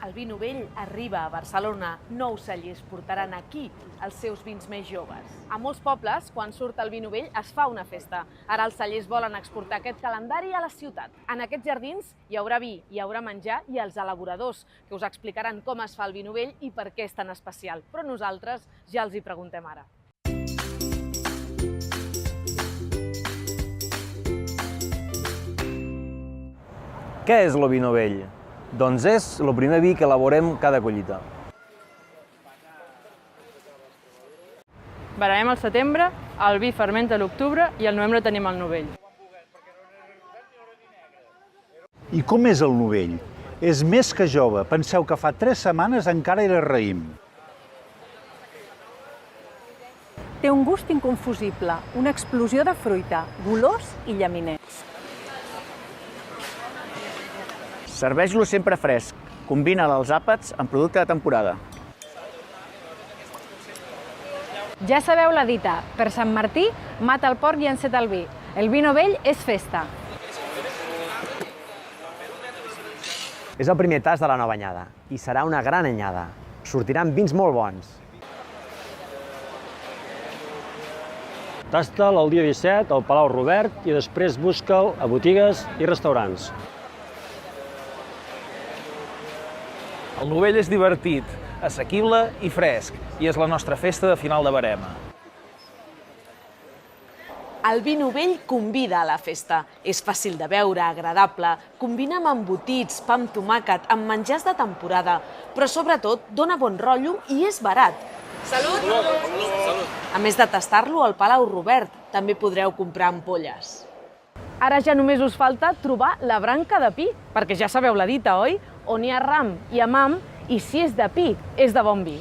El vi novell arriba a Barcelona. Nous cellers portaran aquí els seus vins més joves. A molts pobles, quan surt el vi novell, es fa una festa. Ara els cellers volen exportar aquest calendari a la ciutat. En aquests jardins hi haurà vi, hi haurà menjar i els elaboradors, que us explicaran com es fa el vi novell i per què és tan especial. Però nosaltres ja els hi preguntem ara. Què és el vi novell? Doncs és el primer vi que elaborem cada collita. Baranem al setembre, el vi fermenta a l'octubre i al novembre tenim el novell. I com és el novell? És més que jove. Penseu que fa 3 setmanes encara era raïm. Té un gust inconfusible, una explosió de fruita, golós i llaminer. Serveix-lo sempre fresc. Combina els àpats amb producte de temporada. Ja sabeu la dita, per Sant Martí, mata el porc i enceta el vi. El vi novell és festa. És el primer tast de la nova anyada i serà una gran anyada. Sortiran vins molt bons. Tasta'l el dia 17 al Palau Robert i després busca'l a botigues i restaurants. El novell és divertit, assequible i fresc, i és la nostra festa de final de barema. El vi novell convida a la festa. És fàcil de beure, agradable, combina amb embotits, pa amb tomàquet, amb menjars de temporada, però sobretot dona bon rotllo i és barat. Salut! A més de tastar-lo al Palau Robert, també podreu comprar ampolles. Ara ja només us falta trobar la branca de pi, perquè ja sabeu la dita, oi? On hi ha ram i amam, i si és de pi, és de bon vi.